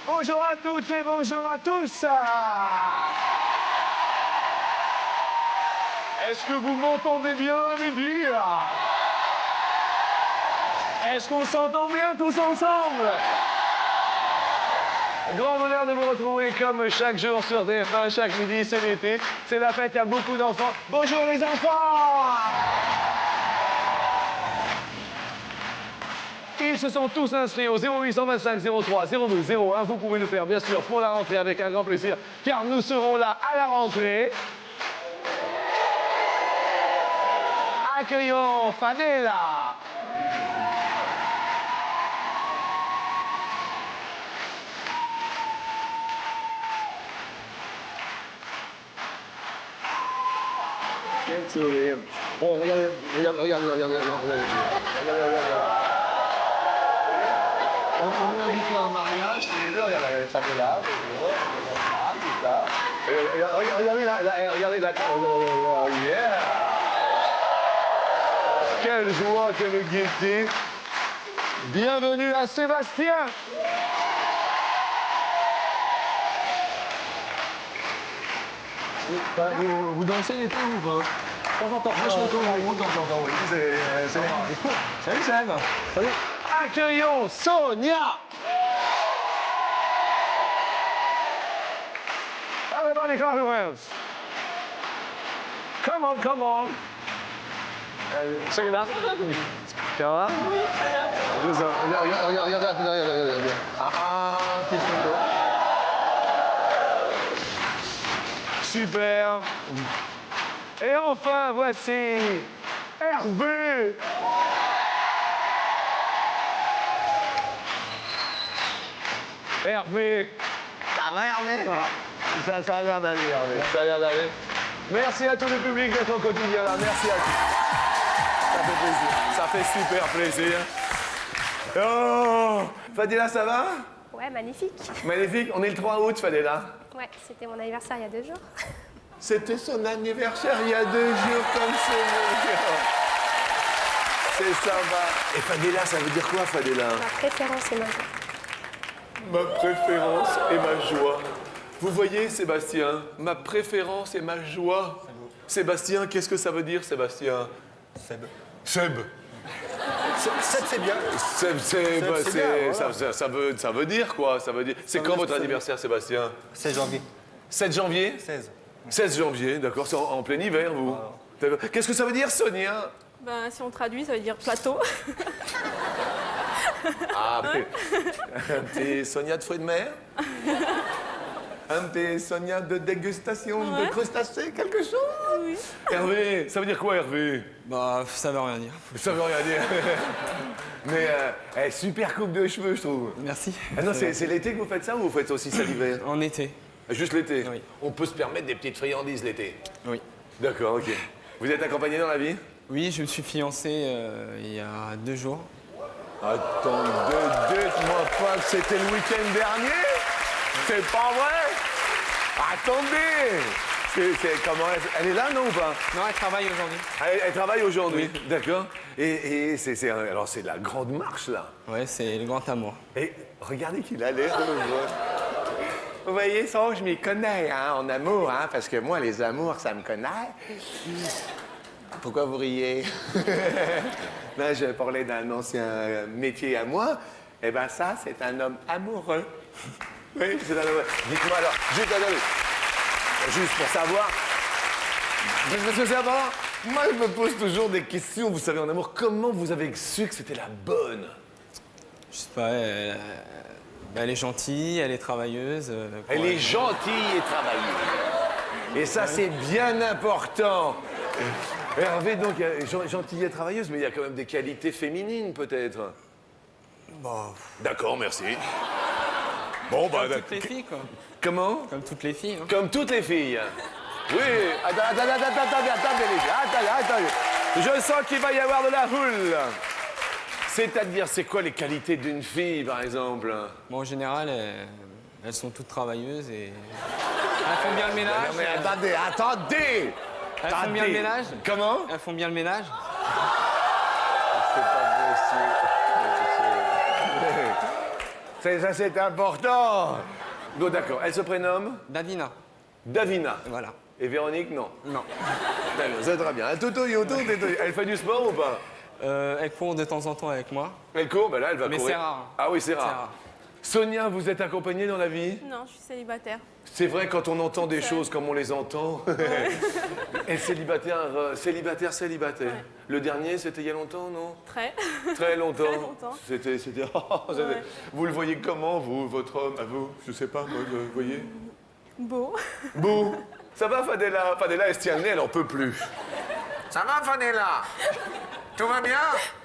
Bonjour à toutes et bonjour à tous. Est-ce que vous m'entendez bien, les filles? Est-ce qu'on s'entend bien tous ensemble? Grand bonheur de vous retrouver comme chaque jour sur TF1, chaque midi, c'est l'été. C'est la fête, il y a beaucoup d'enfants. Bonjour les enfants! Ils se sont tous inscrits au 0825 03 02 01. Vous pouvez le faire, bien sûr, pour la rentrée avec un grand plaisir, car nous serons là à la rentrée. Accueillons Fadela. Quel sourire. Bon, regardez. On est invité en mariage, tous les deux, regardez, ça fait là, tout ça. Regardez la... Yeah! Quelle joie, quelle gaieté. Bienvenue à Sébastien. Vous dansez l'été ou pas? De temps en temps. Moi, je me tourne en route de temps en temps, oui. Salut, Seb. Salut. Accueillons Sonia. Everybody clap your hands. Come on, come on. Sing it out. Regarde. Regarde. Ah, petit photo. Super. Et enfin, voici Hervé. Hervé. Ça va, Hervé? Ça a l'air d'aller, Hervé. Ça a l'air d'aller. Merci à tout le public d'être au quotidien là. Merci à tous. Ça fait plaisir. Ça fait super plaisir. Oh! Fadela, ça va? Ouais, magnifique. Magnifique. On est le 3 août, Fadela. Ouais, c'était mon anniversaire il y a 2 jours. C'était son anniversaire il y a 2 jours comme c'est. C'est sympa. Et Fadela, ça veut dire quoi, Fadela? Ma préférence est ma joie. Ma préférence et ma joie. Vous voyez, Sébastien, ma préférence et ma joie. Sébastien, qu'est-ce que ça veut dire, Sébastien? Seb. Seb. Seb, c'est bien. Seb, c'est bien, ça veut dire quoi? Ça veut dire. C'est quand votre anniversaire, Sébastien? 16 janvier. 7 janvier? 16. 16 janvier, d'accord. C'est en plein hiver, vous. D'accord. Qu'est-ce que ça veut dire, Sonia? Ben, si on traduit, ça veut dire plateau. Ah, un petit Sonia de fruits de mer? Un petit Sonia de dégustation de crustacés, quelque chose? Oui. Hervé, ça veut dire quoi, Hervé? Bah, ça veut rien dire. Ça veut rien dire. Mais super coupe de cheveux, je trouve. Merci. Ah non, c'est l'été que vous faites ça ou vous faites aussi ça l'hiver? En été. Juste l'été? Oui. On peut se permettre des petites friandises l'été? Oui. D'accord, ok. Vous êtes accompagné dans la vie? Oui, je me suis fiancé il y a 2 jours. Attendez, dites-moi pas que c'était le week-end dernier? C'est pas vrai? Attendez! Comment elle est là, non, ou pas? Non, elle travaille aujourd'hui. Elle travaille aujourd'hui, Oui. d'accord. Et alors c'est la grande marche, là. Ouais, c'est le grand amour. Et regardez qu'il a l'air de me voir. Vous voyez, ça, je m'y connais, hein, en amour, hein, parce que moi, les amours, ça me connaît. Pourquoi vous riez? Là, je parlais d'un ancien métier à moi. Eh bien, ça, c'est un homme amoureux. Oui, c'est un homme amoureux. Dites-moi alors, juste pour savoir. Parce que savoir, moi, je me pose toujours des questions, vous savez, en amour. Comment vous avez su que c'était la bonne? Je sais pas, elle est gentille, elle est travailleuse. Elle est gentille et travailleuse. Et ça, c'est bien important. Hervé, donc, gentille et travailleuse, mais il y a quand même des qualités féminines, peut-être. Bon, D'accord, merci. Bon, bah, comme toutes les filles, quoi. comment? Comme toutes les filles. Hein. Comme toutes les filles. Oui, attendez. Je sens qu'il va y avoir de la foule. C'est-à-dire, c'est quoi les qualités d'une fille, par exemple? Bon, en général, elles sont toutes travailleuses et elles font bien le ménage. Non, mais attendez. Elles font bien le ménage. Comment? Elles font bien le ménage. C'est pas possible. Ça, c'est important. Bon, d'accord. Elle se prénomme Davina. Davina. Voilà. Et Véronique, non. Non. D'accord, c'est très bien. Elle fait du sport ou pas? Elle court de temps en temps avec moi. Elle court, ben là, elle va Mais courir. c'est rare. Ah oui, c'est C'est rare. rare. Sonia, vous êtes accompagnée dans la vie? Non, je suis célibataire. C'est vrai, quand on entend des seule. choses comme on les entend. Et célibataire. Ouais. Le dernier, c'était il y a longtemps, non? Très. Très longtemps. Très longtemps. C'était. Ouais. Vous le voyez comment, vous, votre homme, à vous? Je sais pas, moi, vous voyez? Beau. Bouh. Ça va, Fadela? Fadela, elle se tient le nez, elle en peut plus. Ça va, Fadela? Tout va bien?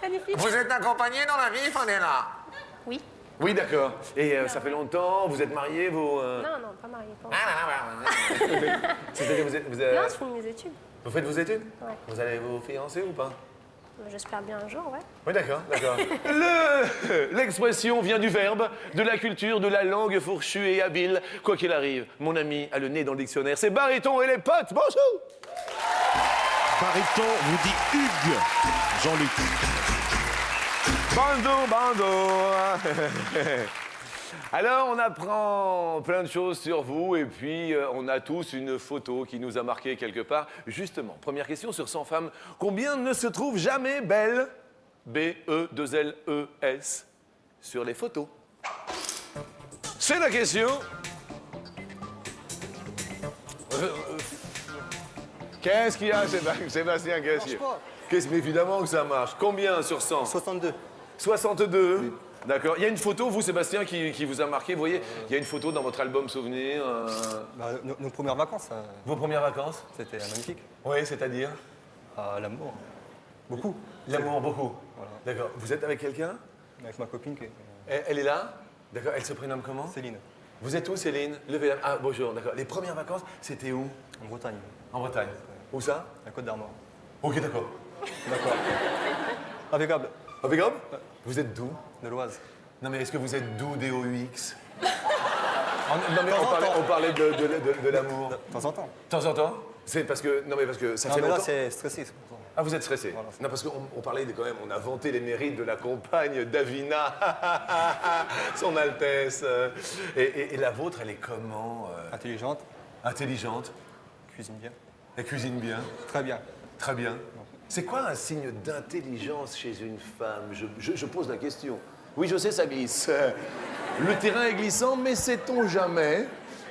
Magnifique. Vous êtes accompagnée dans la vie, Fadela? Oui. Oui, d'accord. Et ça fait longtemps, vous êtes mariés, vous... Non, non, pas mariée. Pas Ah, C'est-à-dire, Non, je finis mes études. vous faites vos études? Ouais. Vous allez vous fiancer ou pas? J'espère bien un jour, ouais. Oui, d'accord. L'expression vient du verbe, de la culture, de la langue fourchue et habile. Quoi qu'il arrive, mon ami a le nez dans le dictionnaire. C'est Baryton et les potes. Bonjour. Baryton vous dit Hugues, Jean-Luc. Bando. Alors, on apprend plein de choses sur vous et puis on a tous une photo qui nous a marqué quelque part. Justement, première question sur 100 femmes. Combien ne se trouvent jamais belles, B-E-2-L-E-S, sur les photos? C'est la question. Qu'est-ce qu'il y a, Sébastien? Qu'est-ce qu'il y a? Mais évidemment que ça marche. Combien sur 100? 62. 62. Oui. D'accord. Il y a une photo, vous, Sébastien, qui vous a marqué. Vous voyez, il y a une photo dans votre album Souvenir. Nos premières vacances, Vos premières vacances? c'était magnifique. Oui, c'est-à-dire? L'amour. Beaucoup. L'amour, beaucoup. Voilà. D'accord. Vous êtes avec quelqu'un? Avec ma copine qui est Elle est là? D'accord. Elle se prénomme comment? Céline, Vous êtes où, Céline? Levez la... Ah, bonjour. D'accord. Les premières vacances, c'était où? en Bretagne, En Bretagne. Où ça? la Côte d'Armor. Ok, d'accord. D'accord. Impeccable. Impeccable? Vous êtes d'où? De l'Oise. Non, mais est-ce que vous êtes d'où, D-O-U-X? Non, mais on parlait de l'amour. De temps en temps. De temps en temps? C'est parce que... Non, mais parce que ça Non, fait mais là, longtemps... c'est stressé. C'est pour ça. Ah, vous êtes stressé? Voilà. Non, parce qu'on parlait quand même, on a vanté les mérites de la compagne Davina, son Altesse. Et la vôtre, elle est comment? Intelligente, Intelligente? cuisine bien. Elle cuisine bien? Très bien. Très bien. C'est quoi un signe d'intelligence chez une femme? Je pose la question. Oui, je sais, ça glisse. Le terrain est glissant, mais sait-on jamais?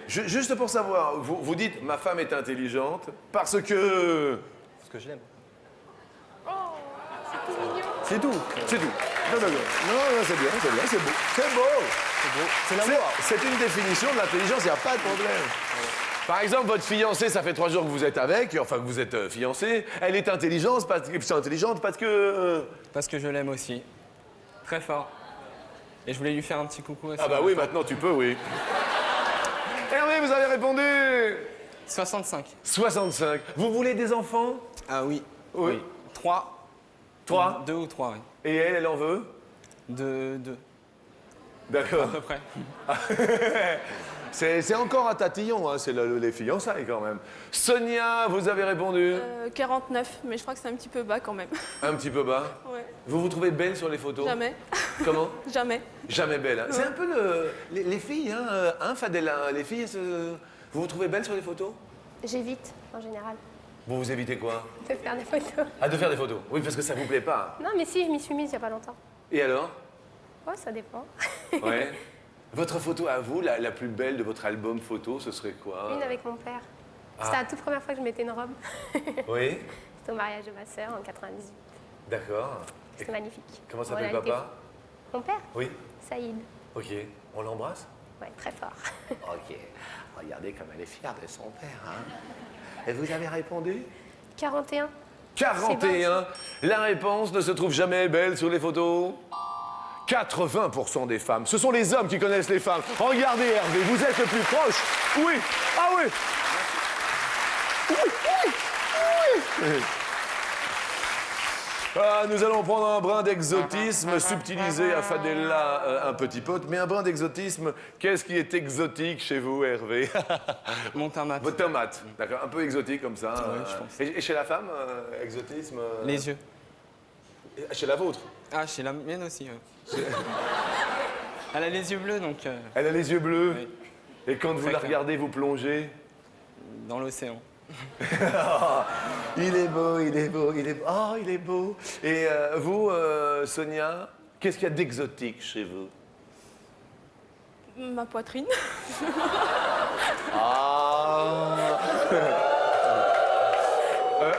Juste pour savoir, vous dites, ma femme est intelligente parce que... Ce que je l'aime. C'est tout. C'est tout. Non, c'est bien, c'est beau. C'est beau. C'est l'amour. C'est une définition de l'intelligence, il n'y a pas de problème. Par exemple, votre fiancée, ça fait 3 jours que vous êtes avec, enfin que vous êtes fiancée, elle est intelligente parce que... Parce que je l'aime aussi. Très fort. Et je voulais lui faire un petit coucou aussi. Ah bah oui, maintenant tu peux, oui. Hervé, vous avez répondu 65. 65. Vous voulez des enfants? Ah oui. Oui. 3. 3. 2 ou 3, oui. Et elle en veut? 2. D'accord. À peu près. C'est encore un tatillon, hein, c'est les fiançailles quand même. Sonia, vous avez répondu 49, mais je crois que c'est un petit peu bas quand même. un petit peu bas. Ouais. Vous vous trouvez belle sur les photos? Jamais. Comment? Jamais. Jamais belle. Hein. C'est un peu les filles, hein, Fadela, les filles, vous vous trouvez belle sur les photos? J'évite, en général, Vous évitez quoi? de faire des photos. Ah, de faire des photos. Oui, parce que ça vous plaît pas. Non, mais si, je m'y suis mise il n'y a pas longtemps. Et alors? Ouais, ça dépend. Ouais. Votre photo à vous, la plus belle de votre album photo, ce serait quoi? Une avec mon père. C'était la toute première fois que je mettais une robe. Oui. C'était au mariage de ma sœur en 98. D'accord. C'était magnifique. Comment s'appelle Voilà, elle était- papa? Mon père, Oui. Saïd. Ok. On l'embrasse? Ouais, très fort. Ok. Regardez comme elle est fière de son père, hein. Et vous avez répondu? 41. 41. La réponse ne se trouve jamais belle sur les photos. 80% des femmes. Ce sont les hommes qui connaissent les femmes. Regardez Hervé, vous êtes le plus proche. Oui. Ah oui. Oui, oui, oui. Ah, nous allons prendre un brin d'exotisme, subtiliser à Fadela un petit pote. Mais un brin d'exotisme, qu'est-ce qui est exotique chez vous, Hervé? Mon tomate. Votre tomate, d'accord, un peu exotique comme ça. Oui, je pense. Et chez la femme, exotisme Les yeux. Et chez la vôtre? Ah, chez la mienne aussi. Ouais. Elle a les yeux bleus, donc Elle a les yeux bleus. Oui. Et quand vous Très la clair. regardez, vous plongez. dans l'océan. Il est beau, il est beau, il est beau. Oh, il est beau. Et vous, Sonia, qu'est-ce qu'il y a d'exotique chez vous? Ma poitrine. Ah.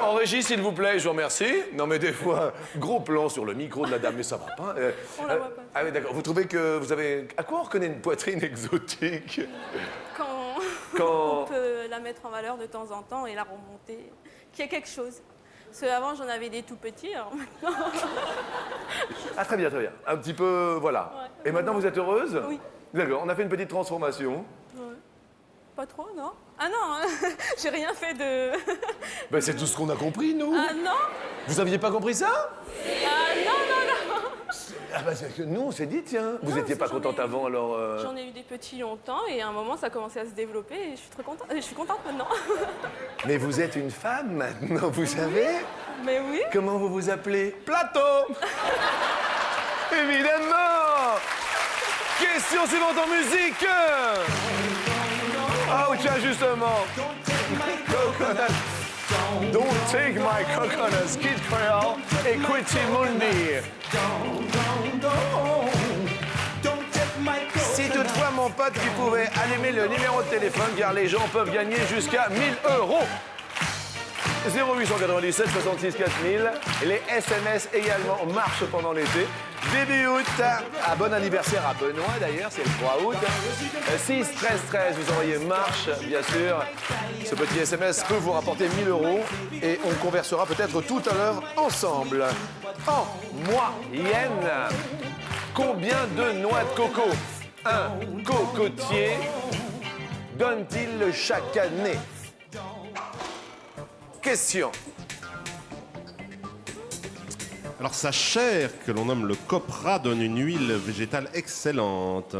En régie, s'il vous plaît, je vous remercie. Non, mais des fois, gros plan sur le micro de la dame, mais ça va pas. On la voit pas. Ah oui, d'accord. Vous trouvez que vous avez... À quoi on reconnaît une poitrine exotique? On peut la mettre en valeur de temps en temps et la remonter. Qu'il y a quelque chose. Parce qu'avant, j'en avais des tout petits, alors maintenant... Ah, très bien, très bien. Un petit peu, voilà. Ouais. Et maintenant, vous êtes heureuse? Oui. D'accord, on a fait une petite transformation. Ouais. Pas trop, non? Ah non, hein, j'ai rien fait de... Ben, c'est tout ce qu'on a compris, nous. Ah non? Vous aviez pas compris ça? Ah non, non, non! Ah bah, c'est que nous, on s'est dit, tiens. Vous Non, étiez pas j'en ai contente eu. avant, alors... J'en ai eu des petits longtemps et à un moment, ça a commencé à se développer et je suis très contente. Je suis contente maintenant. Mais vous êtes une femme, maintenant, vous savez? Mais oui. Comment vous vous appelez? Plateau. Évidemment. Question suivante en musique. Ah oui, tiens, justement. Coconut. Don't take my coconut. Kid Creole, Equity Mundi. Si toutefois mon pote qui pouvait allumer le numéro de téléphone, car les gens peuvent gagner jusqu'à 1000 €. 0897 66 4000. Les SMS également marchent pendant l'été. Début août, bon anniversaire à Benoît d'ailleurs, c'est le 3 août. 6 13 13, vous envoyez marche, bien sûr. Ce petit SMS peut vous rapporter 1000 € et on conversera peut-être tout à l'heure ensemble. En moyenne, combien de noix de coco un cocotier donne-t-il chaque année? Question. Alors sa chair, que l'on nomme le copra, donne une huile végétale excellente.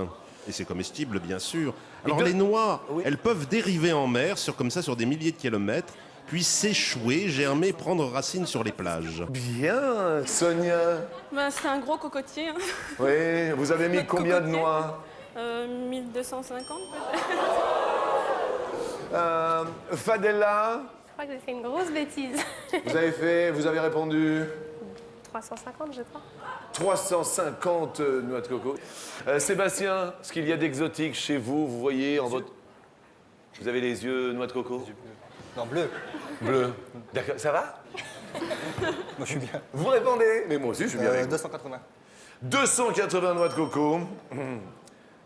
Et c'est comestible, bien sûr. Alors de- les noix, Oui. elles peuvent dériver en mer, comme ça, sur des milliers de kilomètres, puis s'échouer, germer, prendre racine sur les plages. Bien, Sonia. Ben, c'est un gros cocotier. Hein. Oui, vous avez mis Notre combien de cocotier. noix? 1250 peut-être. Fadela, Je crois que j'ai fait une grosse bêtise. vous avez répondu 350, je crois. 350 noix de coco. Sébastien, ce qu'il y a d'exotique chez vous, vous voyez en votre... Vous avez les yeux noix de coco? Non, bleu. Bleu. D'accord, ça va? Moi, je suis bien. Vous répondez? Mais moi aussi, je suis bien avec vous. 280. 280 noix de coco.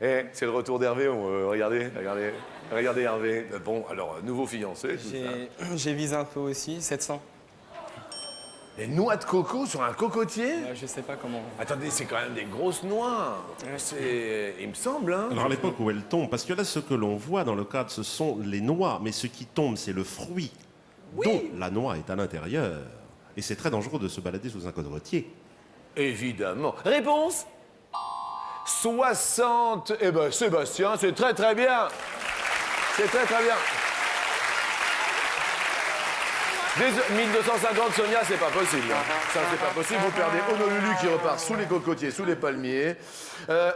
Eh, c'est le retour d'Hervé. Regardez Hervé. Bon, alors, nouveau fiancé, tout ça. J'ai visé un peu aussi, 700. Les noix de coco sur un cocotier? Je sais pas comment. Attendez, c'est quand même des grosses noix. C'est... Il me semble, hein. Alors à l'époque où elles tombent, parce que là, ce que l'on voit dans le cadre, ce sont les noix, mais ce qui tombe, c'est le fruit dont la noix est à l'intérieur. Et c'est très dangereux de se balader sous un cocotier. Évidemment. Réponse 60. Eh ben, Sébastien, c'est très très bien. C'est très très bien. 1250, Sonia, c'est pas possible. Ça, c'est pas possible. Vous perdez Honolulu qui repart sous les cocotiers, sous les palmiers.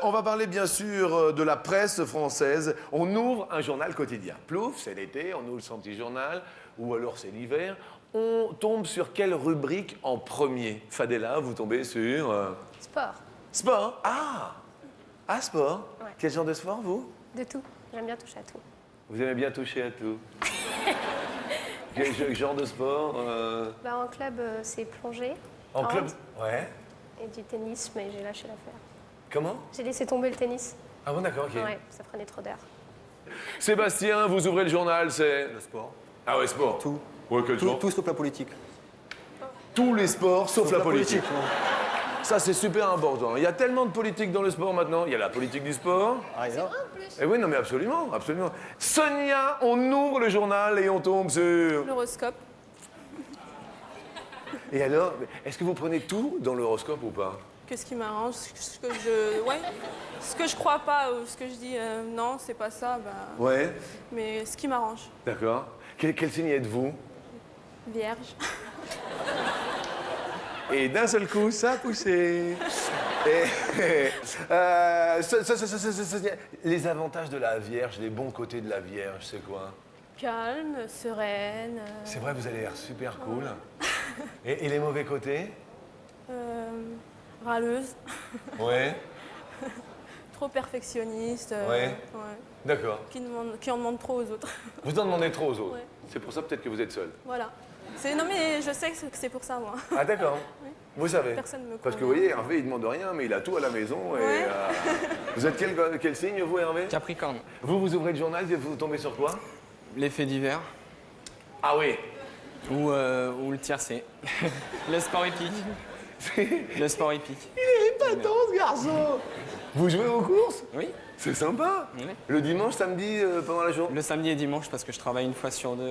On va parler bien sûr de la presse française. On ouvre un journal quotidien. Plouf, c'est l'été, on ouvre son petit journal, ou alors c'est l'hiver. On tombe sur quelle rubrique en premier? Fadela, vous tombez sur... Sport, Sport. Ah, sport. Ouais. Quel genre de sport, vous? de tout. J'aime bien toucher à tout. Vous aimez bien toucher à tout. Quel genre de sport Bah, en club, c'est plongée. En club? hand Ouais. Et du tennis, mais j'ai lâché l'affaire. Comment? J'ai laissé tomber le tennis. Ah bon, d'accord, ok. Ouais, ça prenait trop d'air. Sébastien, vous ouvrez le journal, c'est... Le sport. Ah ouais, sport. Tout. Ouais, quel sport? Tout sauf la politique. tous les sports sauf la politique. non. Ça, c'est super important. Il y a tellement de politique dans le sport maintenant. Il y a la politique du sport. Ah, et là, Et oui, non, mais absolument, absolument. Sonia, on ouvre le journal et on tombe sur... L'horoscope. Et alors, est-ce que vous prenez tout dans l'horoscope ou pas? Qu'est-ce qui m'arrange, ce que je crois pas ou ce que je dis non, c'est pas ça, bah, Ouais, mais ce qui m'arrange. d'accord. Quel signe êtes-vous? Vierge. Et d'un seul coup, ça a poussé. Les avantages de la Vierge, les bons côtés de la Vierge, c'est quoi? Calme, sereine. C'est vrai, vous avez l'air super cool. Et les mauvais côtés? Râleuse. Ouais, Trop perfectionniste. Ouais. d'accord. Qui en demande trop aux autres. Vous en demandez trop aux autres. Ouais. C'est pour ça peut-être que vous êtes seul. Voilà. Non mais je sais que c'est pour ça, moi. Ah d'accord. Vous savez. Personne me Parce que vous convainc. voyez, Hervé, il demande rien, mais il a tout à la maison. Et, Ouais. vous êtes quel signe, vous, Hervé? Capricorne. Vous ouvrez le journal et vous tombez sur quoi? Les faits divers Ah oui. ou le tiercé. Le sport épique. Le sport épique. Épatant, ce garçon. Vous jouez aux courses? Oui. C'est sympa. Oui. Le dimanche, samedi, pendant la journée? Le samedi et dimanche parce que je travaille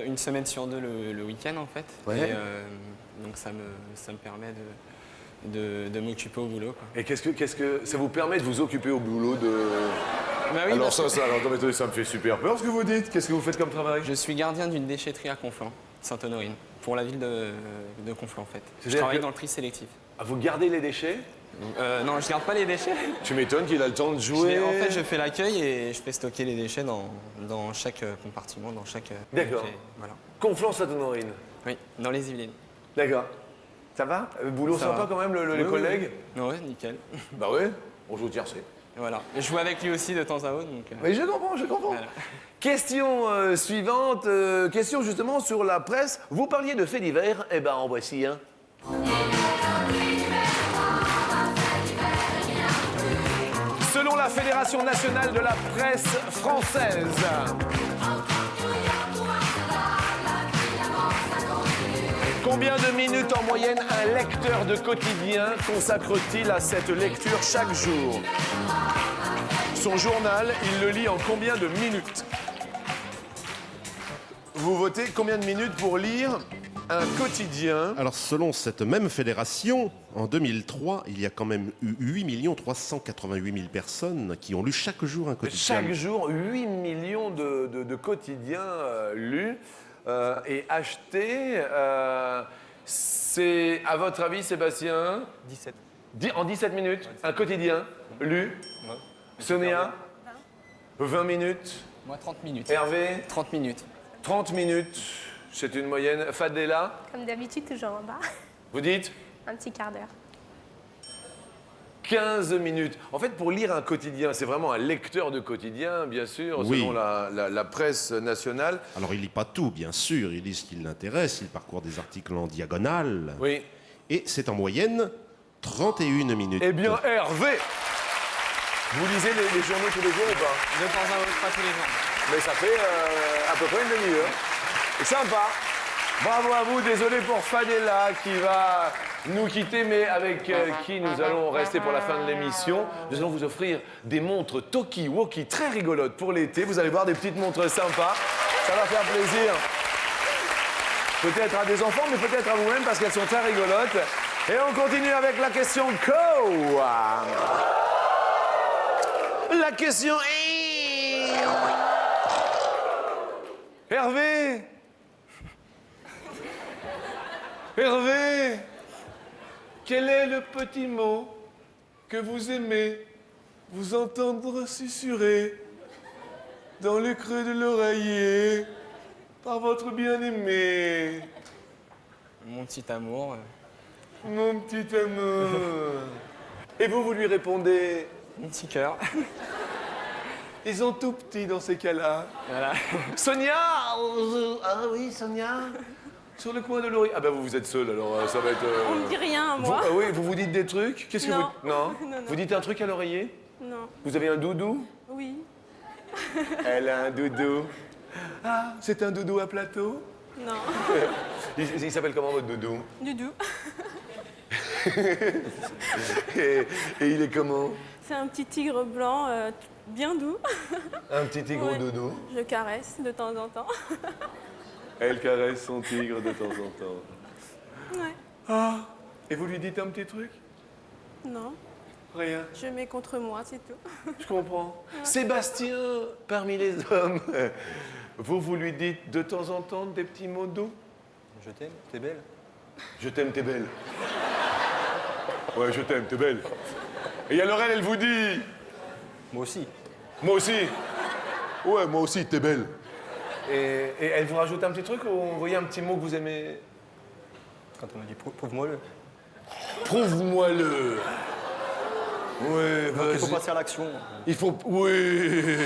une semaine sur deux le week-end en fait. Ouais. Et donc ça me permet de m'occuper au boulot. Quoi. Et qu'est-ce que ça vous permet de vous occuper au boulot de... Bah oui, alors parce que alors attendez, ça me fait super peur ce que vous dites. Qu'est-ce que vous faites comme travail? je suis gardien d'une déchetterie à Conflans, Sainte-Honorine, pour la ville de Conflans en fait. Je C'est-à-dire travaille que- dans le tri sélectif. Ah, vous gardez les déchets? Non, je garde pas les déchets. Tu m'étonnes qu'il a le temps de jouer. En fait, je fais l'accueil et je fais stocker les déchets dans chaque compartiment, dans chaque... D'accord. et voilà. Conflans-Sainte-Honorine. Oui, dans les Yvelines. D'accord. Ça va? Boulot Ça sympa va. quand même, les Oui, collègues? Oui. Ouais, nickel. Bah ouais, on joue au tiercé. Et voilà. Et je joue avec lui aussi de temps à autre. Donc, Mais je comprends, je comprends. Voilà. Question suivante, question justement sur la presse. Vous parliez de faits divers, eh ben en voici un. Selon la Fédération nationale de la presse française, combien de minutes en moyenne un lecteur de quotidien consacre-t-il à cette lecture chaque jour? Son journal, il le lit en combien de minutes? Vous votez combien de minutes pour lire un quotidien? Alors, selon cette même fédération, en 2003, il y a quand même eu 8 388 000 personnes qui ont lu chaque jour un quotidien. Chaque jour, 8 millions de quotidiens lus et achetés. C'est, à votre avis, Sébastien, 17. en 17 minutes, un quotidien lu. Sonia, 20 minutes. moi, 30 minutes. Hervé, 30 minutes. 30 minutes. C'est une moyenne. Fadela, Comme d'habitude, toujours en bas. vous dites Un petit quart d'heure. 15 minutes. En fait, pour lire un quotidien, c'est vraiment un lecteur de quotidien, bien sûr, Oui. selon la presse nationale. Alors, il lit pas tout, bien sûr. Il lit ce qui l'intéresse. Il parcourt des articles en diagonale. Oui. Et c'est en moyenne 31 minutes. Eh bien, Hervé, vous lisez les journaux tous les jours ou pas? De temps à autre, pas tous les jours. Mais ça fait à peu près une demi-heure. Sympa. Bravo à vous. Désolé pour Fadela qui va nous quitter, mais avec qui nous allons rester pour la fin de l'émission. Nous allons vous offrir des montres Toki Woki très rigolotes pour l'été. Vous allez voir des petites montres sympas. Ça va faire plaisir. Peut-être à des enfants, mais peut-être à vous-même parce qu'elles sont très rigolotes. Et on continue avec la question Co. La question est... Hervé! Hervé! Quel est le petit mot que vous aimez vous entendre susurrer dans le creux de l'oreiller par votre bien-aimé? Mon petit amour. Mon petit amour. Et vous lui répondez... Mon petit cœur. Ils sont tout petits dans ces cas-là. Voilà. Sonia! Ah oui, Sonia? Sur le coin de l'oreille. Ah ben vous êtes seul, alors ça va être... On me dit rien, Vous, moi. oui, vous dites des trucs? Qu'est-ce que Non. vous... Non. Non, non. Vous dites un truc à l'oreiller? Non. Vous avez un doudou? Oui. Elle a un doudou. Ah, c'est un doudou à plateau? Non. Il s'appelle comment votre doudou? Doudou. et il est comment? C'est un petit tigre blanc, bien doux. Un petit tigre Ouais. doudou. Je caresse de temps en temps. Elle caresse son tigre de temps en temps. Ouais. Ah, et vous lui dites un petit truc? Non. Rien. Je mets contre moi, c'est tout. Je comprends. Sébastien, parmi les hommes, vous lui dites de temps en temps des petits mots doux? Je t'aime, t'es belle. Je t'aime, t'es belle. Ouais, je t'aime, t'es belle. Et alors elle vous dit? Moi aussi. Moi aussi. Ouais, moi aussi, t'es belle. Et elle vous rajoute un petit truc ou vous voyez un petit mot que vous aimez? Quand on me dit prouve-moi-le. Prouve-moi-le. Ouais, Donc il faut vas-y. passer à l'action. Il faut... Oui.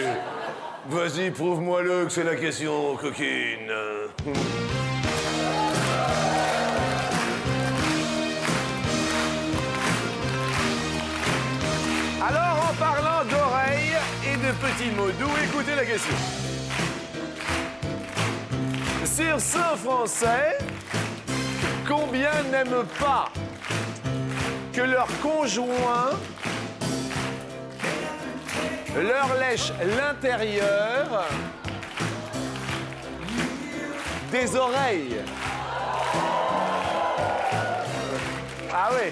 Vas-y, prouve-moi-le que c'est la question, coquine. Alors, en parlant d'oreilles et de petits mots doux, écoutez la question. Sur 100 Français, combien n'aiment pas que leur conjoint leur lèche l'intérieur des oreilles? Ah oui.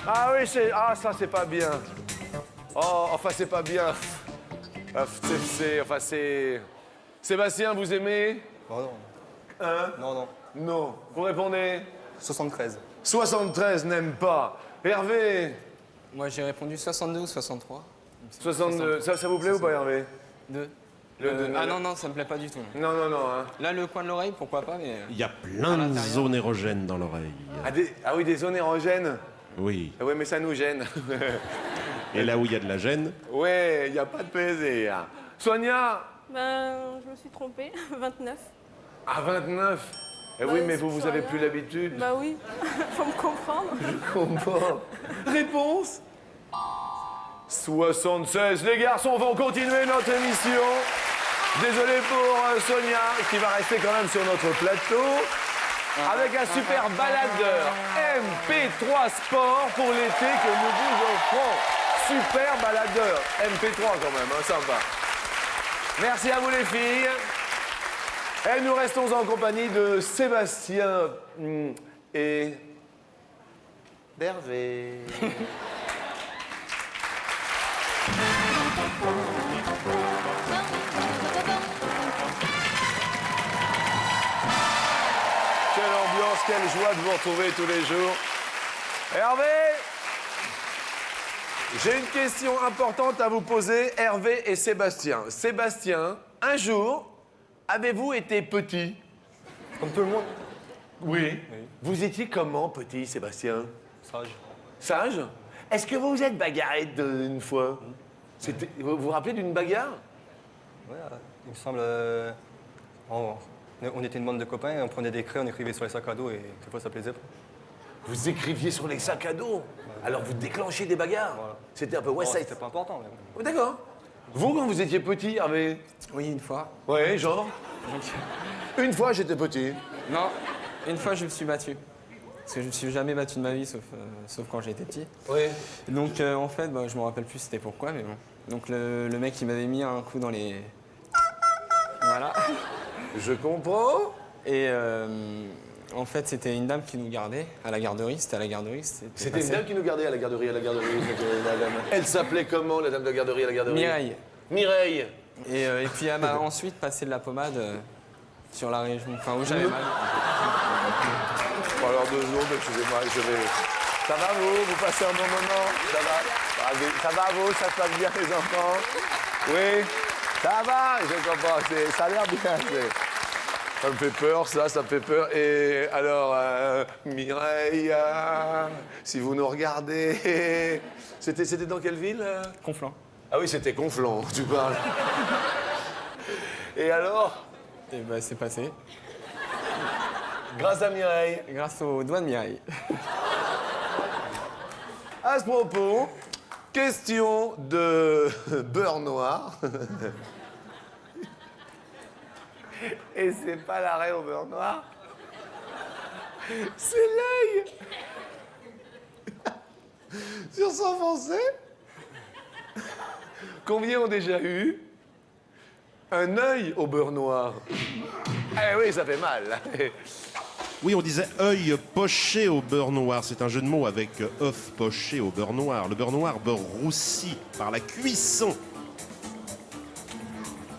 Ah oui, ah ça c'est pas bien. Oh, enfin c'est pas bien. Enfin c'est... Sébastien, vous aimez? Oh non. Hein? Non, non. Non. Vous répondez? 73. 73 n'aime pas. Hervé? Moi, j'ai répondu 62 ou 63. 62. Ça vous plaît ou pas, Hervé? 2. Le deux, Ah non. non, ça me plaît pas du tout. Non, non, non. Hein. Là, le coin de l'oreille, pourquoi pas, mais... Il y a plein de l'intérieur. zones érogènes dans l'oreille. Ah oui, des zones érogènes. Oui. Ah oui, mais ça nous gêne. Et là où il y a de la gêne, Ouais, il n'y a pas de plaisir. Sonia? Ben, je me suis trompée. 29. À 29. Eh oui, Bah, mais c'est vous pas avez rien. plus l'habitude. Bah oui. Faut me comprendre. Je comprends. Réponse? 76. Les garçons vont continuer notre émission. Désolé pour Sonia, qui va rester quand même sur notre plateau. Avec un super baladeur MP3 Sport pour l'été que nous vous offrons. Super baladeur MP3 quand même, hein, sympa. Merci à vous les filles. Et nous restons en compagnie de Sébastien et d'Hervé. Quelle ambiance, quelle joie de vous retrouver tous les jours. Hervé, j'ai une question importante à vous poser, Hervé et Sébastien. Sébastien, un jour, avez-vous été petit? Comme tout le monde. Oui. Vous étiez comment, petit, Sébastien? Sage. Sage? Est-ce que vous vous êtes bagarré une fois? Vous vous rappelez d'une bagarre? Ouais, il me semble. On était une bande de copains, on prenait des craies, on écrivait sur les sacs à dos et quelquefois ça plaisait pas. Vous écriviez sur les sacs à dos? Alors vous déclenchez des bagarres? Voilà. C'était un peu West Side. C'était pas important, mais bon. Oh, d'accord. Vous, quand vous étiez petit, Hervé? Oui, une fois. Ouais, genre? Une fois, j'étais petit. Non, une fois, je me suis battu. Parce que je me suis jamais battu de ma vie, sauf quand j'étais petit. Oui. Donc, en fait, bah, je me rappelle plus c'était pourquoi, mais bon. Donc, le mec, il m'avait mis un coup dans les... Voilà. Je comprends. Et en fait, c'était une dame qui nous gardait à la garderie. C'était à la garderie. C'était une dame qui nous gardait à la garderie, C'était la dame. Elle s'appelait comment, la dame de garderie à la garderie? Mireille. Mireille. Et puis, elle m'a ensuite passé de la pommade sur la région, enfin, où j'avais mal. Bon, alors 2 secondes, excusez-moi, je vais... Ça va vous passez un bon moment? Ça va? Ça va vous, ça se passe bien les enfants? Oui? Ça va? Je comprends, ça a l'air bien. Ça me fait peur, ça me fait peur. Et alors, Mireille, si vous nous regardez... C'était dans quelle ville? Conflant. Ah oui, c'était Conflans, tu parles. Et alors? Et bah, c'est passé. Grâce à Mireille. Grâce aux doigts de Mireille. À ce propos, question de beurre noir. Et c'est pas l'arrêt au beurre noir. C'est l'œil. Sur son français. Combien ont déjà eu un œil au beurre noir? Eh oui, ça fait mal. Oui, on disait œil poché au beurre noir. C'est un jeu de mots avec œuf poché au beurre noir. Le beurre noir, beurre roussi par la cuisson.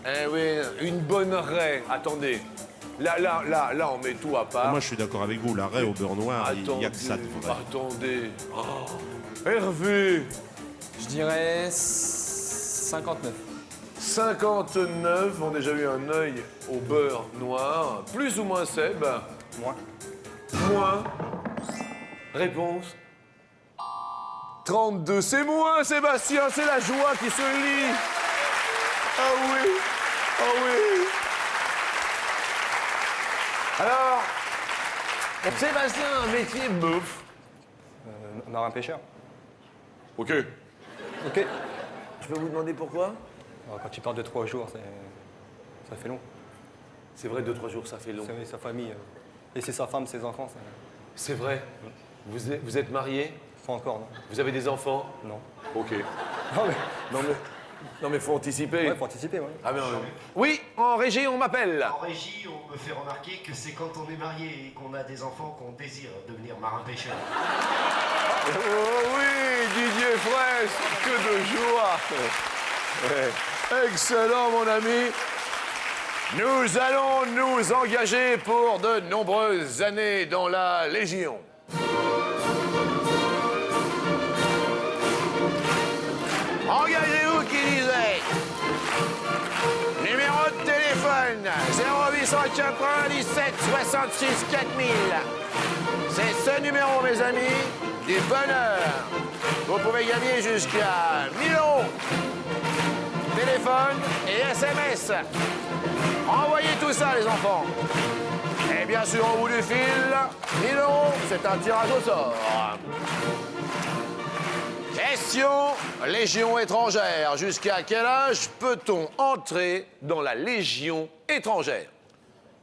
Eh oui, une bonne raie. Attendez. Là, on met tout à part. Moi, je suis d'accord avec vous. La raie au beurre noir, il n'y a que ça de vrai. Attendez. Oh. Hervé, Je dirais 59. 59 ont déjà eu un œil au beurre noir. Plus ou moins Seb? Moi. Moins. Réponse 32. C'est moins, Sébastien. C'est la joie qui se lit. Ah oui. Ah oui. Alors, Sébastien, un métier bouffe. Marin-pêcheur. Ok. Ok. Je peux vous demander pourquoi? Alors, quand tu parles de 3 jours, ça fait long. C'est vrai, 2-3 jours, ça fait long. C'est sa famille. Laisser sa femme, ses enfants, ça... C'est vrai. Vous êtes marié? Pas encore, non. Vous avez des enfants? Non. Ok. Non, mais... Non mais faut anticiper. Ouais, faut anticiper, ouais. Ah, mais oui, en régie, on m'appelle. En régie, on me fait remarquer que c'est quand on est marié et qu'on a des enfants qu'on désire devenir marin-pêcheur. Oh oui, Didier Fraisse, que de joie. Excellent, mon ami. Nous allons nous engager pour de nombreuses années dans la Légion. Engagez-vous qui disait. Numéro de téléphone 0897 66 4000. C'est ce numéro, mes amis, du bonheur. Vous pouvez gagner jusqu'à 1000 €. Téléphone et SMS. Envoyez tout ça, les enfants. Et bien sûr, au bout du fil, 1000 €, c'est un tirage au sort. Question Légion étrangère. Jusqu'à quel âge peut-on entrer dans la Légion étrangère?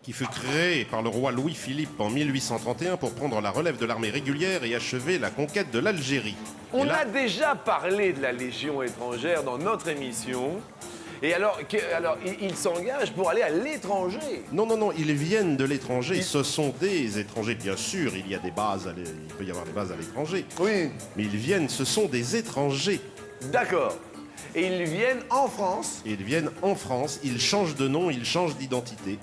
Qui fut créé par le roi Louis-Philippe en 1831 pour prendre la relève de l'armée régulière et achever la conquête de l'Algérie. On Et là- a déjà parlé de la Légion étrangère dans notre émission. Et alors, ils s'engagent pour aller à l'étranger. Non, ils viennent de l'étranger. Ce sont des étrangers, bien sûr. Il y a des bases, il peut y avoir des bases à l'étranger. Oui. Mais ils viennent, ce sont des étrangers. D'accord. Et ils viennent en France. Et ils viennent en France, ils changent de nom, ils changent d'identité.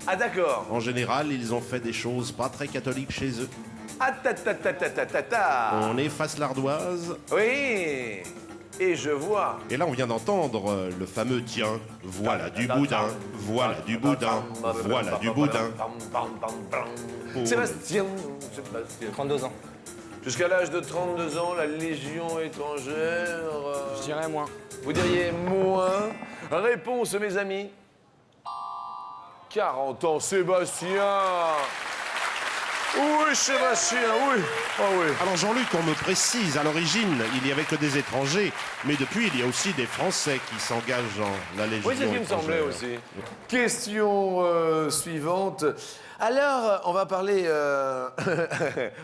Ah d'accord. En général, ils ont fait des choses pas très catholiques chez eux. Ah ta ta ta ta ta ta ta. On efface l'ardoise. Oui. Et je vois. Et là, on vient d'entendre le fameux tiens, voilà du boudin, voilà du boudin, voilà du boudin. Sébastien. 32 ans. Jusqu'à l'âge de 32 ans, la Légion étrangère. Je dirais moins. Vous diriez moins. Réponse, mes amis. 40 ans, Sébastien. Oui, Sébastien, oui. Oh oui. Alors Jean-Luc, on me précise, à l'origine, il n'y avait que des étrangers, mais depuis, il y a aussi des Français qui s'engagent dans la Légion Oui, c'est ce qui me semblait étrangère. aussi. Question suivante. Alors, on va parler,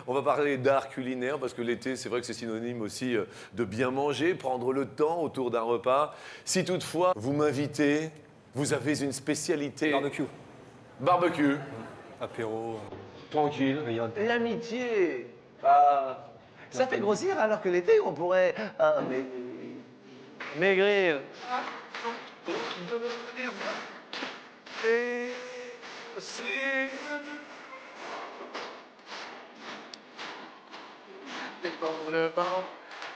on va parler d'art culinaire, parce que l'été, c'est vrai que c'est synonyme aussi de bien manger, prendre le temps autour d'un repas. Si toutefois, vous m'invitez, vous avez une spécialité. Barbecue. Barbecue. Apéro. Tranquille. Rien. L'amitié, ça fait grossir alors que l'été, on pourrait maigrir.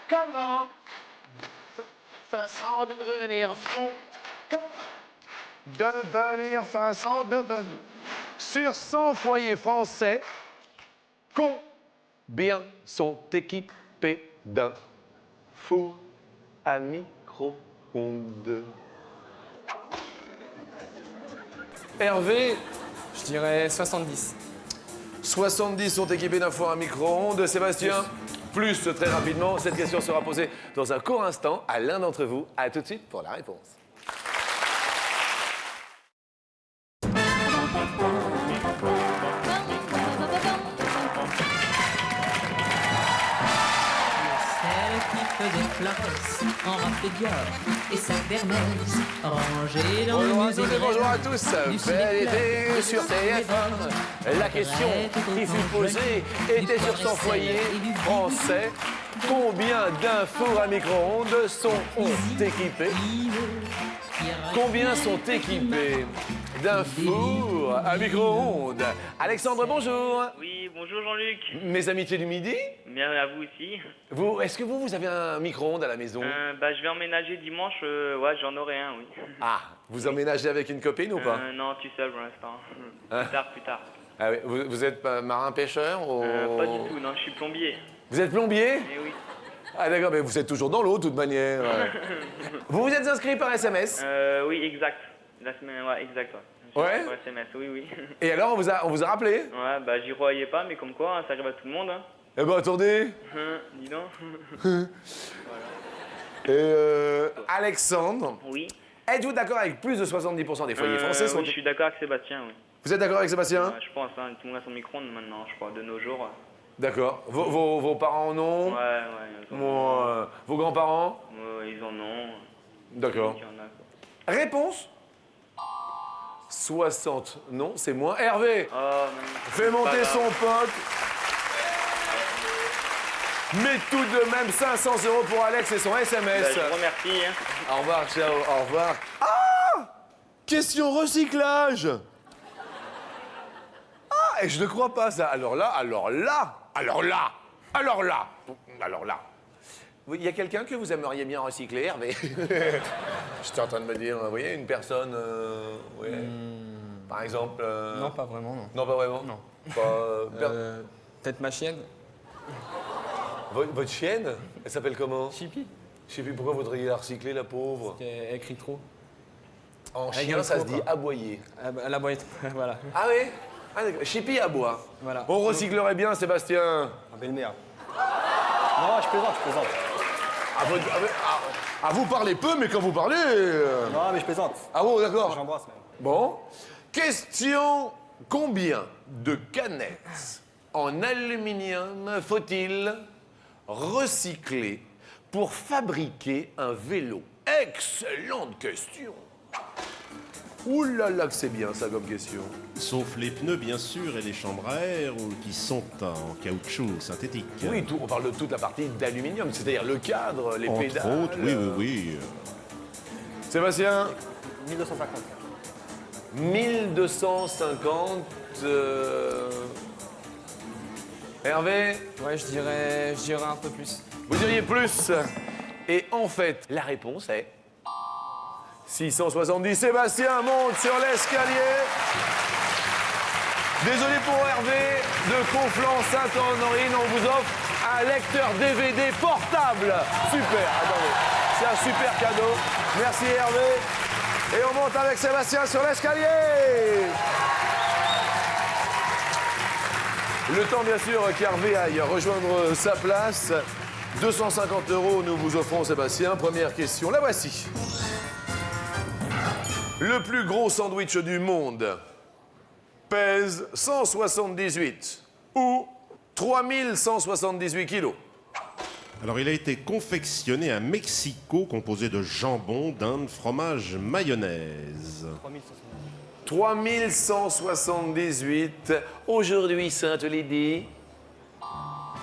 Comment façon de devenir fou? Devenir façon de devenir. Sur 100 foyers français, combien sont équipés d'un four à micro-ondes? Hervé, Je dirais 70. 70 sont équipés d'un four à micro-ondes. Sébastien, plus très rapidement. Cette question sera posée dans un court instant à l'un d'entre vous. À tout de suite pour la réponse. de Florès, en rafle Dior et sa Hermès, rangée dans Bonjour le à musée toutes et bonjour à tous. Bel été sur TF1. La question qui fut posée était sur son foyer français. Combien d'un four à micro-ondes sont équipés? Combien sont équipés d'un four à micro-ondes? Alexandre, bonjour. Oui, bonjour Jean-Luc. Mes amitiés du midi. Bien à vous aussi. Est-ce que vous avez un micro-ondes à la maison? Je vais emménager dimanche. Ouais, j'en aurai un, oui. Ah, vous emménagez avec une copine ou pas? Non, tout seul pour l'instant. Hein? Plus tard. Ah oui, vous êtes marin-pêcheur ou... Pas du tout, non, je suis plombier. Vous êtes plombier? Eh oui. Ah d'accord, mais vous êtes toujours dans l'eau de toute manière. Vous vous êtes inscrit par SMS? Oui, exact. La semaine, ouais, exact. Ouais. Ouais? Par SMS, oui, oui. Et alors, on vous a rappelé? Ouais, j'y croyais pas, mais comme quoi, hein, ça arrive à tout le monde. Hein. Eh ben attendez. Dis donc. Et Alexandre. Oui. Êtes-vous d'accord avec plus de 70% des foyers français sont... Oui, je suis d'accord avec Sébastien, oui. Vous êtes d'accord avec Sébastien? Ouais, je pense, hein, tout le monde a son micro-ondes maintenant, je crois, de nos jours. D'accord. Vos parents en ont? Ouais, ils en ont. Vos grands-parents? Ils en ont. D'accord. Il y en a, quoi. Réponse? 60. Non, c'est moins. Hervé, fais monter son pote. Mais tout de même 500 € pour Alex et son SMS. Je vous remercie. Hein. Au revoir, ciao, au revoir. Ah! Question recyclage. Ah, et je ne crois pas ça. Alors là. Il y a quelqu'un que vous aimeriez bien recycler, Hervé? J'étais en train de me dire, vous voyez, une personne, par exemple... Non, pas vraiment, non. Non, pas vraiment? Non. Peut-être ma chienne. Votre chienne, elle s'appelle comment? Chippy. Je sais plus pourquoi vous voudriez la recycler, la pauvre. Elle crie trop. En Elle chien, gueule ça trop, se dit quoi. aboyer. La boîte, voilà. Ah oui? Ah d'accord. Chippy aboie. Voilà. On recyclerait bien, Sébastien. Un belle-mère. Non, je plaisante. Vous parlez peu, mais quand vous parlez... Non, mais je plaisante. Ah bon, d'accord. J'embrasse même. Bon. Question. Combien de canettes en aluminium faut-il recycler pour fabriquer un vélo? Excellente question. Ouh là là que c'est bien ça comme question. Sauf les pneus, bien sûr, et les chambres à air, qui sont en caoutchouc synthétique. Oui, on parle de toute la partie d'aluminium, c'est-à-dire le cadre, les Entre pédales. autres, oui. Sébastien? 1250. 1250. Hervé? Ouais, je dirais un peu plus. Vous diriez plus. Et en fait, la réponse est 670. Sébastien monte sur l'escalier. Désolé pour Hervé, de Conflans-Sainte-Honorine, on vous offre un lecteur DVD portable. Super, attendez. C'est un super cadeau. Merci Hervé. Et on monte avec Sébastien sur l'escalier. Le temps, bien sûr, qu'Hervé aille rejoindre sa place. 250 € nous vous offrons, Sébastien. Première question, la voici. Le plus gros sandwich du monde pèse 178 ou 3178 kilos. Alors, il a été confectionné à Mexico, composé de jambon, dinde, fromage, mayonnaise. 3178. Aujourd'hui, Sainte-Lydie.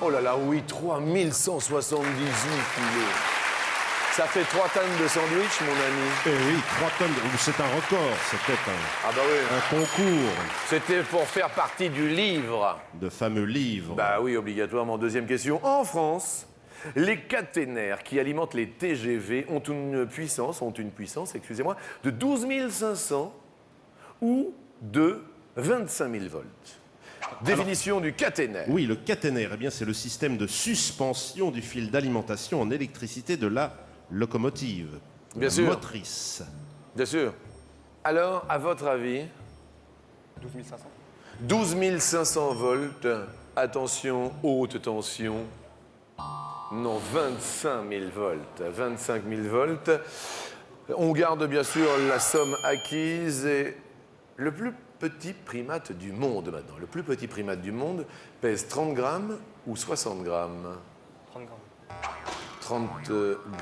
Oh là là, oui, 3178 kilos. Ça fait 3 tonnes de sandwich, mon ami. Eh oui, 3 tonnes. C'est un record, c'était Ah bah oui. un concours C'était pour faire partie du livre. de fameux livres. Bah oui, obligatoirement. Deuxième question. En France, les caténaires qui alimentent les TGV ont une puissance, excusez-moi, de 12 500 ou de 25 000 volts. Définition du caténaire. Oui, le caténaire, eh bien, c'est le système de suspension du fil d'alimentation en électricité de la locomotive. Bien la sûr. Motrice. Bien sûr. Alors, à votre avis, 12 500. 12 500 volts, attention, haute tension. Non, 25 000 volts. 25 000 volts. On garde bien sûr la somme acquise et le plus petit primate du monde maintenant. Le plus petit primate du monde pèse 30 grammes ou 60 grammes? 30 grammes. 30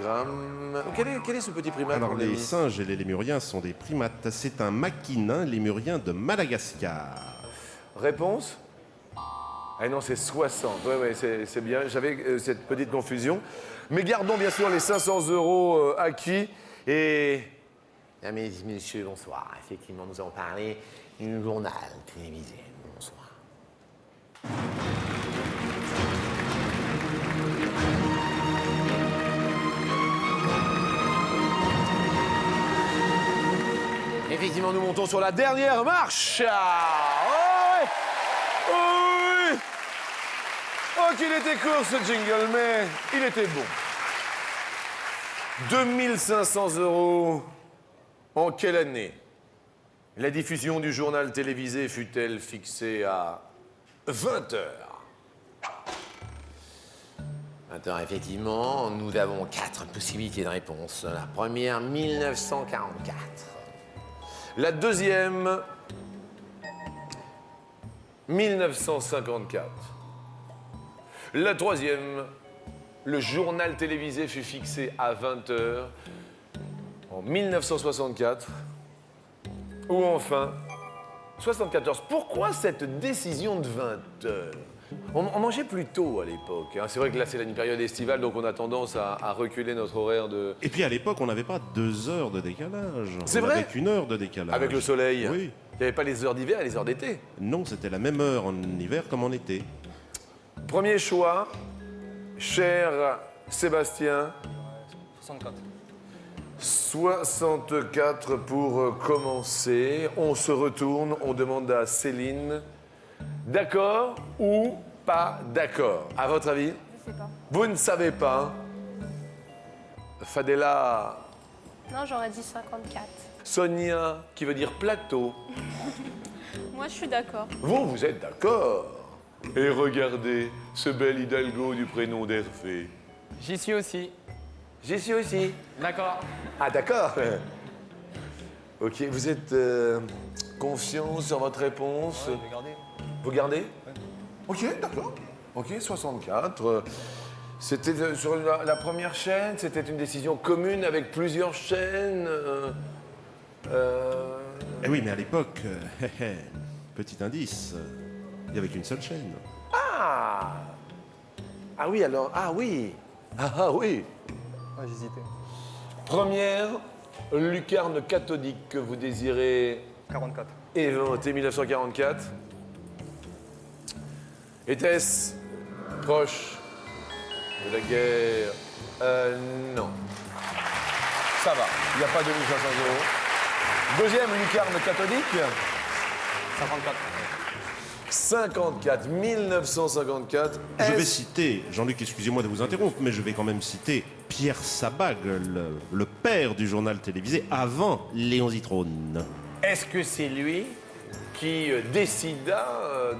grammes. Quel est ce petit primate? Alors mon les ami singes et les lémuriens sont des primates. C'est un maquinin lémurien de Madagascar. Réponse? Ah non, c'est 60. Ouais, c'est bien. J'avais cette petite confusion. Mais gardons bien sûr les 500 € acquis. Et... Mesdames et messieurs, bonsoir. Effectivement, nous allons parler du journal télévisé. Bonsoir. Effectivement, nous montons sur la dernière marche. Ah, ouais. Oh, oui. Oh, qu'il était court ce jingle, mais il était bon. 2500 € en quelle année la diffusion du journal télévisé fut-elle fixée à 20 heures? Maintenant, effectivement, nous avons 4 possibilités de réponse. La première, 1944. La deuxième, 1954. La troisième, le journal télévisé fut fixé à 20 heures en 1964. Ou enfin, 74. Pourquoi cette décision de 20 heures? On mangeait plus tôt à l'époque. Hein. C'est vrai que là, c'est une période estivale, donc on a tendance à reculer notre horaire de... Et puis à l'époque, on n'avait pas 2 heures de décalage. C'est On vrai? avait qu'1 heure de décalage. Avec le soleil. Oui. Il n'y avait pas les heures d'hiver et les heures d'été. Non, c'était la même heure en hiver comme en été. Premier choix, cher Sébastien. 64. 64 pour commencer. On se retourne, on demande à Céline. D'accord ou pas d'accord? À votre avis? Je sais pas. Vous ne savez pas. Fadela, Non, j'aurais dit 54. Sonia, qui veut dire plateau. Moi, je suis d'accord. Vous êtes d'accord? Et regardez ce bel Hidalgo du prénom d'Hervé. J'y suis aussi. J'y suis aussi. D'accord. Ah, d'accord. Ok, vous êtes confiant sur votre réponse? Je vais garder. Vous gardez? Ok, d'accord. Ok, 64. C'était sur la première chaîne, c'était une décision commune avec plusieurs chaînes. Eh oui, mais à l'époque, petit indice, il n'y avait qu'une seule chaîne. Ah! Ah oui, alors, ah oui! Ah oui! Ah, j'hésitais. Première lucarne cathodique que vous désirez 44. inventer, 1944. Était-ce proche de la guerre? Non. Ça va, il n'y a pas de 1500 €. Deuxième lucarne cathodique? 54. 54, 1954. Je vais Est-ce- citer, Jean-Luc, excusez-moi de vous interrompre, mais je vais quand même citer Pierre Sabag, le père du journal télévisé, avant Léon Zitrone. Est-ce que c'est lui qui décida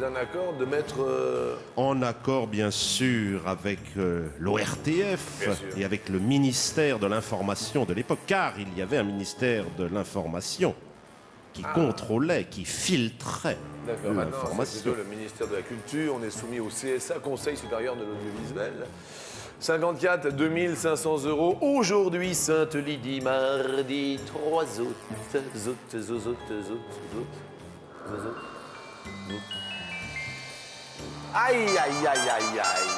d'un accord de mettre... En accord, bien sûr, avec l'ORTF Bien sûr. et avec le ministère de l'Information de l'époque, car il y avait un ministère de l'Information qui contrôlait, qui filtrait D'accord, maintenant c'est l'information. plutôt le ministère de la Culture, on est soumis au CSA, Conseil supérieur de l'audiovisuel. 54, 2500 €. Aujourd'hui, Sainte-Lydie, mardi 3 août. Aïe, aïe, aïe, aïe, aïe.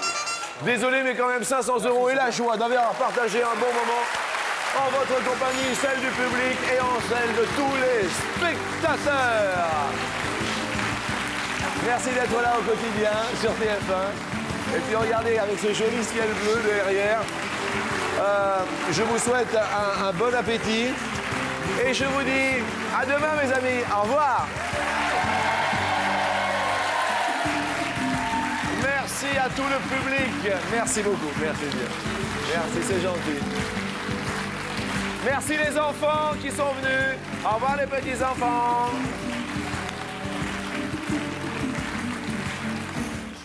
Désolé, mais quand même 500 € et la joie d'avoir partagé un bon moment en votre compagnie, celle du public et en celle de tous les spectateurs. Merci d'être là au quotidien sur TF1. Et puis regardez avec ce joli ciel bleu derrière. Je vous souhaite un bon appétit. Et je vous dis à demain mes amis. Au revoir. Merci à tout le public. Merci beaucoup. Merci bien. Merci, c'est gentil. Merci les enfants qui sont venus. Au revoir les petits enfants.